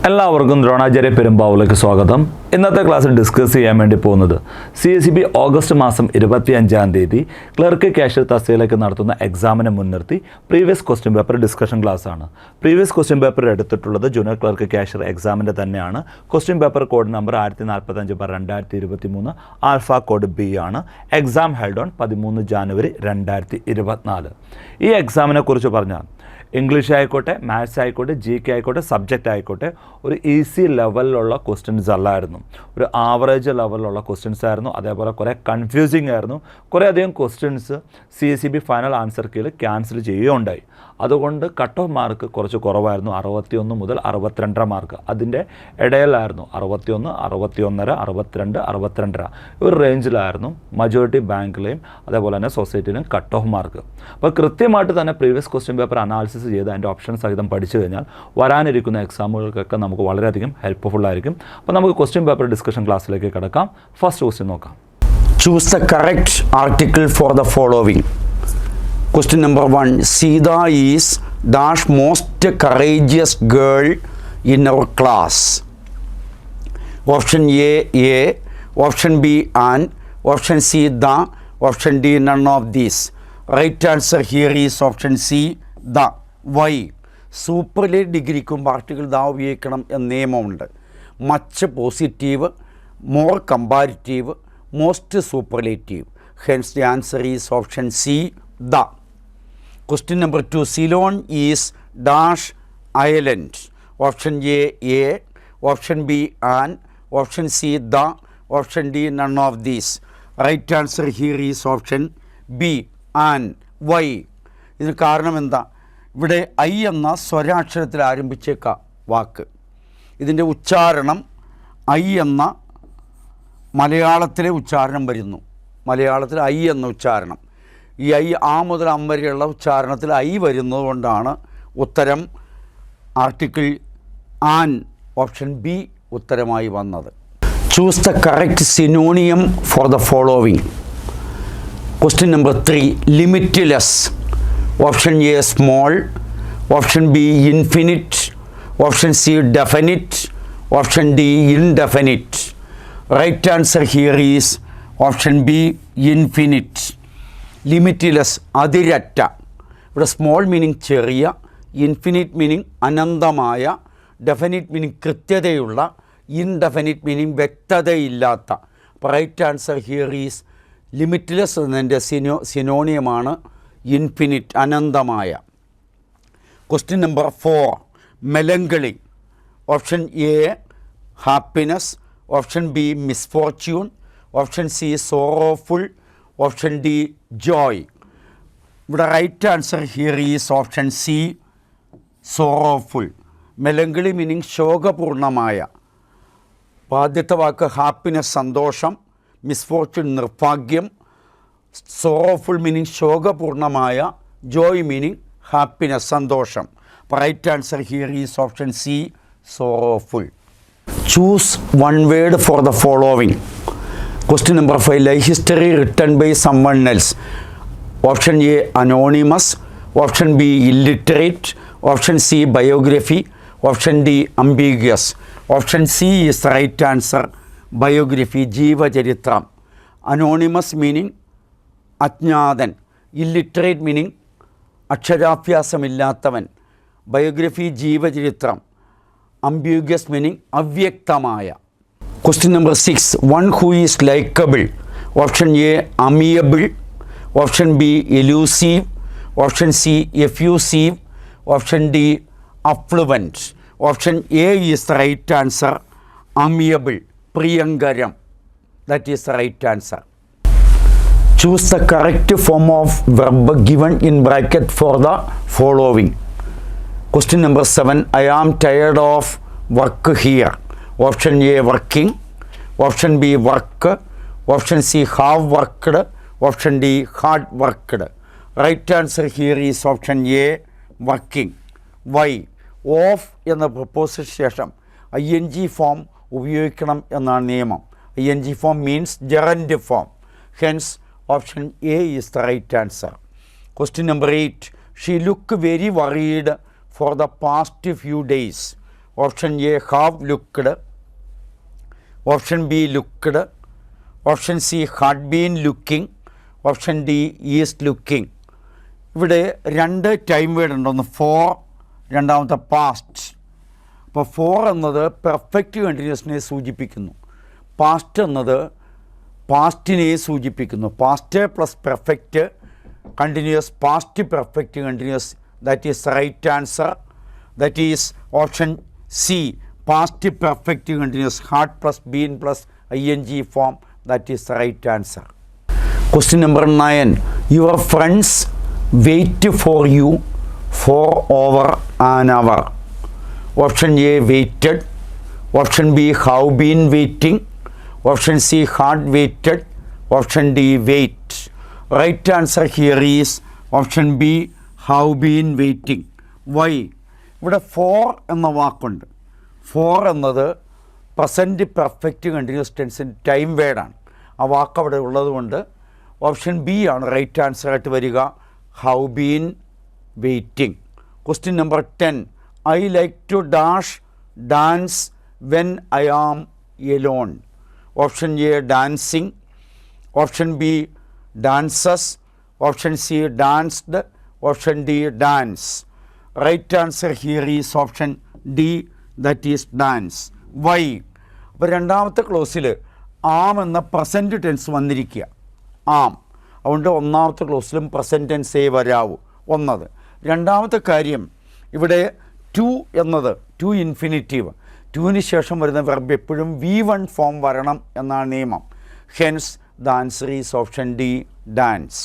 എല്ലാവർക്കും ദ്രോണാചാര്യ പെരുമ്പാവൂരിലേക്ക് സ്വാഗതം. ഇന്നത്തെ ക്ലാസ്സിൽ ഡിസ്കസ് ചെയ്യാൻ വേണ്ടി പോകുന്നത് CSEB ഓഗസ്റ്റ് മാസം 25-ാം തീയതി ക്ലർക്ക് ക്യാഷ്യർ തസ്തികയിലേക്ക് നടത്തുന്ന എക്സാമിനെ മുൻനിർത്തി previous question paper discussion class ആണ്. പ്രീവിയസ് ക്വസ്റ്റ്യൻ പേപ്പർ എടുത്തിട്ടുള്ളത് ജൂനിയർ ക്ലർക്ക് ക്യാഷ്യർ എക്സാമിൻ്റെ തന്നെയാണ്. Question paper code number 1045/2023 alpha code B ആണ്. Exam held on 13 January 2024. ഈ എക്സാമിനെ കുറിച്ച് പറഞ്ഞാൽ ഇംഗ്ലീഷ് ആയിക്കോട്ടെ, മാത്സ് ആയിക്കോട്ടെ, GK ആയിക്കോട്ടെ, സബ്ജക്റ്റ് ആയിക്കോട്ടെ, ഒരു ഈസി ലെവലിലുള്ള ക്വസ്റ്റ്യൻസ് അല്ലായിരുന്നു, ഒരു ആവറേജ് ലെവലിലുള്ള ക്വസ്റ്റ്യൻസ് ആയിരുന്നു. അതേപോലെ കുറേ കൺഫ്യൂസിങ് ആയിരുന്നു. കുറേ അധികം ക്വസ്റ്റ്യൻസ് CSEB ഫൈനൽ ആൻസർ കീഴിൽ ക്യാൻസൽ ചെയ്യുകയുണ്ടായി. അതുകൊണ്ട് കട്ട് ഓഫ് മാർക്ക് കുറച്ച് കുറവായിരുന്നു. 61 മുതൽ 62 മാർക്ക് അതിൻ്റെ ഇടയിലായിരുന്നു. 61, 61.5, 62, 62 ഒരു റേഞ്ചിലായിരുന്നു മജോറിറ്റി ബാങ്കിലെയും അതേപോലെ തന്നെ സൊസൈറ്റിയിലും കട്ട് ഓഫ് മാർക്ക്. അപ്പോൾ കൃത്യമായിട്ട് തന്നെ പ്രീവിയസ് ക്വസ്റ്റ്യൻ പേപ്പർ അനാലിസിസ് ചെയ്ത് അതിൻ്റെ ഓപ്ഷൻ സഹിതം പഠിച്ചു കഴിഞ്ഞാൽ വരാനിരിക്കുന്ന എക്സാമുകൾക്കൊക്കെ നമുക്ക് വളരെയധികം ഹെൽപ്ഫുൾ ആയിരിക്കും. അപ്പോൾ നമുക്ക് ക്വസ്റ്റ്യൻ പേപ്പർ ഡിസ്കഷൻ ക്ലാസ്സിലേക്ക് കിടക്കാം. ഫസ്റ്റ് ക്വസ്റ്റ്യൻ നോക്കാം. Choose the correct article for the following. Question number 1. Sita is dash most courageous girl in our class. Option A. Option B. An. Option C. The. Option D. None of these. Right answer here is option C. The. Why? Superlative ഡിഗ്രിക്കും article the ഉപയോഗിക്കണം എന്ന നിയമമുണ്ട്. Much positive, more comparative, most superlative. Hence the answer is option C, the. Question number 2. Ceylon is dash island. Option A. Option B. An. Option C. The. Option D. None of these. Right answer here is option B. An. Why? ഇതിന് കാരണം എന്താ? ഇവിടെ I എന്ന സ്വരാക്ഷരത്തിൽ ആരംഭിച്ചേക്ക വാക്ക്, ഇതിൻ്റെ ഉച്ചാരണം I എന്ന മലയാളത്തിലെ ഉച്ചാരണം വരുന്നു. മലയാളത്തിൽ ഐ എന്ന ഉച്ചാരണം, ഈ ഐ ആ മുതൽ അം വരെയുള്ള ഉച്ചാരണത്തിൽ ഐ വരുന്നത് കൊണ്ടാണ് ഉത്തരം ആർട്ടിക്കിൾ ആൻ ഓപ്ഷൻ ബി ഉത്തരമായി വന്നത്. Choose the correct synonym for the following. Question number 3. Limitless. Option A small, option B infinite, option C definite, option D indefinite. Right answer here is option B infinite. Limitless അതിരറ്റ. ഇവിടെ small meaning ചെറിയ, infinite meaning അനന്തമായ, definite meaning കൃത്യതയുള്ള, indefinite meaning വ്യക്തതയില്ലാത്ത. അപ്പോൾ right answer here is limitless എന്നതിൻ്റെ സിനോണിയമാണ് infinite, അനന്തമായ. Question number 4. Melancholy. Option A happiness, option B misfortune, option C sorrowful, option D joy. ഇവിടെ right answer here is option C, sorrowful. Melancholy meaning ശോകപൂർണമായ. ആദ്യത്തെ വാക്ക് happiness സന്തോഷം, misfortune നിർഭാഗ്യം, sorrowful meaning ശോകപൂർണമായ, ജോയ് മീനിങ് ഹാപ്പിനെസ് സന്തോഷം. Right answer here is option C, sorrowful. Choose one word for the following. Question number 5. Life history written by someone else. Option A anonymous, option B illiterate, option C biography, option D ambiguous. Option C is the right answer, biography, ജീവചരിത്രം. Anonymous meaning അജ്ഞാതൻ, illiterate meaning അക്ഷരാഭ്യാസമില്ലാത്തവൻ, biography ജീവചരിത്രം, ambiguous meaning അവ്യക്തമായ. Question number 6. One who is likable. Option A amiable, option B elusive, option C effusive, option D affluent. Option A is the right answer, amiable, priyangaram. That is the right answer. Choose the correct form of verb given in bracket for the following. Question number 7. I am tired of work here. Option A working, option B work, option C have worked, option D hard worked. Right answer here is option A working. Why? Of എന്ന പ്രപ്പോസിഷന് ശേഷം ING form ഉപയോഗിക്കണം എന്നാണ് നിയമം. ING form means gerund form. Hence option A is the right answer. Question number 8. She looked very worried for the past few days. Option A have looked, option B looked, option C had been looking, option D is looking. ഇവിടെ രണ്ട് time word ഉണ്ട്, ഒന്ന് four, രണ്ടാമത്തെ past. അപ്പോൾ four എന്നത് perfect കണ്ടിന്യൂസിനെ സൂചിപ്പിക്കുന്നു, past എന്നത് പാസ്റ്റിനെ സൂചിപ്പിക്കുന്നു. Past plus perfect continuous, past perfect continuous, that is right answer. That is option C, past perfect continuous, had plus been plus ing form, that is right answer. Question number 9. Your friends wait for you for over an hour. Option A waited, option B have been waiting, option C had waited, option D wait. Right answer here is option B, have been waiting. Why? ഇവിടെ for എന്ന വാക്കുണ്ട്. For എന്നത് present perfect continuous ടെൻസിൻ്റെ time വേർഡാണ്. ആ വാക്ക് അവിടെ ഉള്ളതുകൊണ്ട് ഓപ്ഷൻ ബി ആണ് റൈറ്റ് ആൻസർ ആയിട്ട് വരിക, have been waiting. Question number 10. I like to dance when I am alone. Option A dancing, option B dances, option C danced, option D dance. Right answer here is option D, that is dance. Why? അപ്പോൾ രണ്ടാമത്തെ ക്ലോസിൽ ആം എന്ന present tense വന്നിരിക്കുക, ആം. അതുകൊണ്ട് ഒന്നാമത്തെ ക്ലോസിലും present ടെൻസേ വരാവൂ, ഒന്നത്. രണ്ടാമത്തെ കാര്യം, ഇവിടെ ടു എന്നത് ടു ഇൻഫിനിറ്റീവ്, ടുവിന് ശേഷം വരുന്ന വെർബ് എപ്പോഴും V1 ഫോം വരണം എന്നാണ് നിയമം. Hence the answer is option D, dance.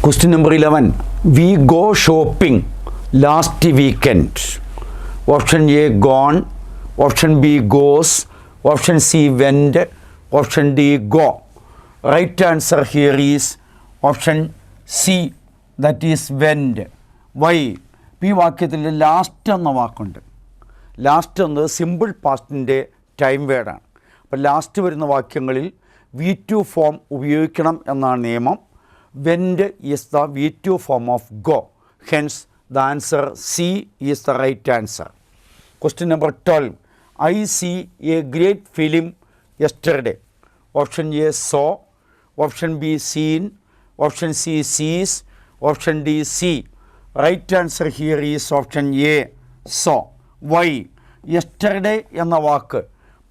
Question number 11. We go shopping last weekend. Option A gone, option B goes, option C went, option D go. Right answer here is option C, that is went. Why? ഈ വാക്യത്തിൽ last എന്ന വാക്കുണ്ട്. Last എന്നത് simple പാസ്റ്റിൻ്റെ time വേർഡാണ്. അപ്പോൾ last വരുന്ന വാക്യങ്ങളിൽ V2 form ഉപയോഗിക്കണം എന്നാണ് നിയമം. Went is the V2 form of go. Hence the answer C is the right answer. Question number 12. I see a great film yesterday. Option A saw, option B seen, option C sees, option D see. Right answer here is option A, saw. Why? Yesterday എന്ന വാക്ക്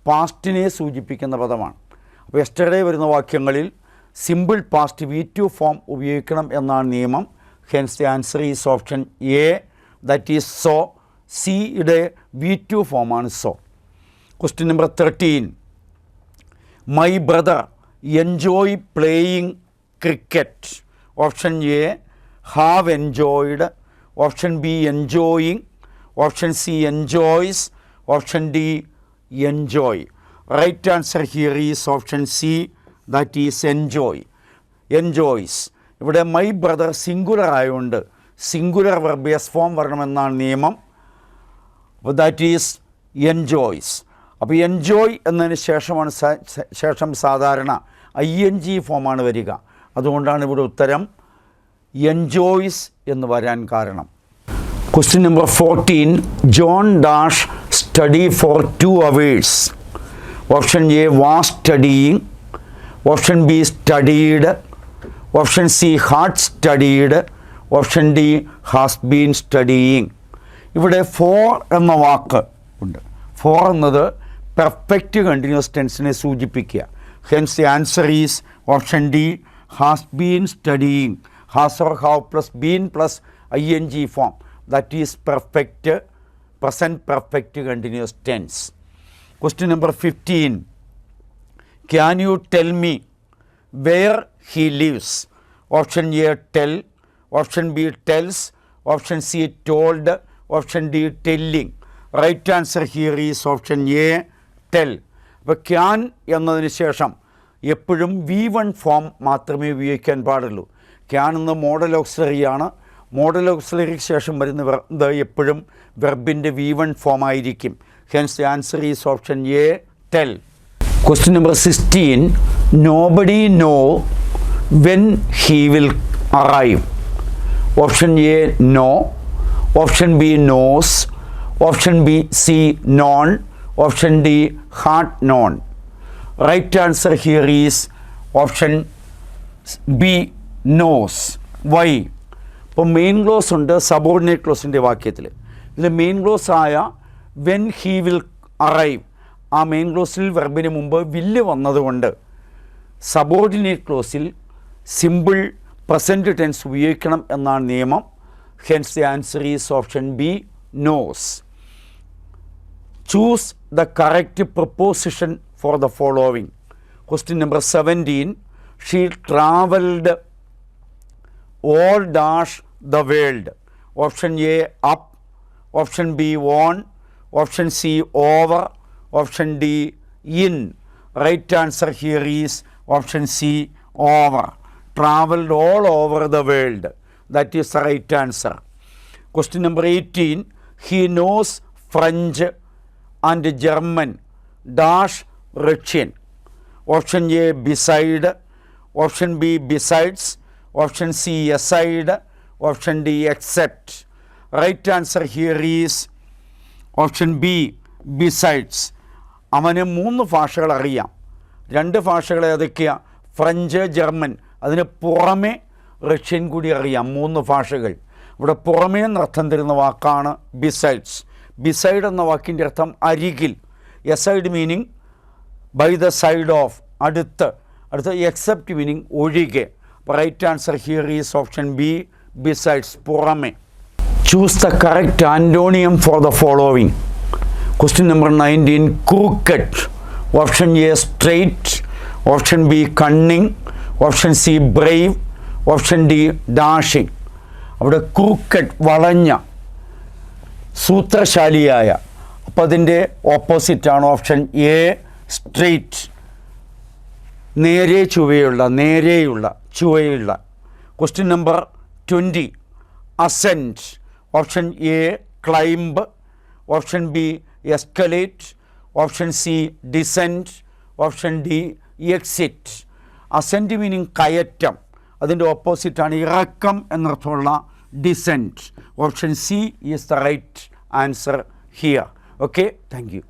പാസ്റ്റിനെ സൂചിപ്പിക്കുന്ന പദമാണ്. അപ്പോൾ yesterday വരുന്ന വാക്യങ്ങളിൽ simple past V2 form ഉപയോഗിക്കണം എന്നാണ് നിയമം. Hence the answer is option A, that is saw. സിയുടെ V2 ഫോമാണ് saw. Question number 13. My brother enjoy playing cricket. Option A have enjoyed, option B enjoying, option C enjoys, option D enjoy. Right answer here is option C, that is enjoy, enjoys. ഇവിടെ my brother singular ആയതുകൊണ്ട് singular verb S form വരണമെന്നാണ് നിയമം. അപ്പോൾ that is enjoys. അപ്പോൾ enjoy എന്നതിന് ശേഷമാണ് ശേഷം സാധാരണ ing ഫോമാണ് വരിക. അതുകൊണ്ടാണ് ഇവിടെ ഉത്തരം എൻജോയ്സ് എന്ന് വരാൻ കാരണം. Question number 14. John dash study for 2 hours. Option A was studying, option B studied, option C had studied, option D has been studying. ഇവിടെ ഫോർ എന്ന വാക്ക് ഉണ്ട്. ഫോർ എന്നത് പെർഫെക്റ്റ് കണ്ടിന്യൂസ് ടെൻസിനെ സൂചിപ്പിക്കുക. Hence the answer is option D, has been studying. Has or have plus been plus ing form, that is perfect present perfect continuous tense. Question number 15. Can you tell me where he lives. Option A tell, option B tells, option C told, option D telling. Right answer here is option A, tell. അപ്പോൾ can എന്നതിന് ശേഷം എപ്പോഴും V1 form മാത്രമേ ഉപയോഗിക്കാൻ പാടുള്ളൂ. Can എന്ന model ഓക്സിലറിയാണ്. Model ഓക്സിലറിക്ക് ശേഷം വരുന്നത് എപ്പോഴും വെർബിൻ്റെ V1 ഫോം ആയിരിക്കും. Hence the answer is option A, tell. Question number 16. Nobody know when he will arrive. Option A know, option B knows, option B C known, option D had known. Right answer here is option B knows. Why? ഇപ്പോൾ main clause ഉണ്ട്, subordinate ക്ലോസിൻ്റെ വാക്യത്തിൽ. ഇതിൽ main clause ആയ when he will arrive, ആ main ക്ലോസിൽ വെർബിന് മുമ്പ് വില്ല് വന്നതുകൊണ്ട് സബോർഡിനേറ്റ് ക്ലോസിൽ സിമ്പിൾ പ്രസൻറ്റ് ടെൻസ് ഉപയോഗിക്കണം എന്നാണ് നിയമം. Hence the answer is option B knows. Choose the correct preposition for the following. Question number 17. She travelled all dash the world. Option A up, option B on, option C over, option D in. Right answer here is option C over. Traveled all over the world. That is the right answer. Question number 18. He knows French and German dash Russian. Option A beside, option B besides, option C aside, option D except. Right answer here is option B besides. അവന് 3 ഭാഷകൾ അറിയാം. 2 ഭാഷകൾ ഏതൊക്കെയാണ്? French, German. അതിന് പുറമെ Russian കൂടി അറിയാം. 3 ഭാഷകൾ. ഇവിടെ പുറമേ എന്നർത്ഥം തരുന്ന വാക്കാണ് ബിസൈഡ്സ്. ബിസൈഡ് എന്ന വാക്കിൻ്റെ അർത്ഥം അരികിൽ. Aside meaning by the side of, അടുത്ത്. എക്സെപ്റ്റ് മീനിങ് ഒഴികെ. Right answer here is option B besides, പുറമെ. Choose the correct antonym for the following. Question number 19. Crooked. Option A straight, option B cunning, option C brave, option D dashing. അവിടെ crooked വളഞ്ഞ, സൂത്രശാലിയായ. അപ്പോൾ അതിൻ്റെ ഓപ്പോസിറ്റാണ് option A straight, നേരെയുള്ള ചുവയുള്ള. Question number 20. Ascent. Option A climb, option B escalate, option C descent, option D exit. Ascent meaning കയറ്റം, അതിൻ്റെ ഓപ്പോസിറ്റാണ് ഇറക്കം എന്നർത്ഥമുള്ള descent. Option C is the right answer here. Okay, thank U.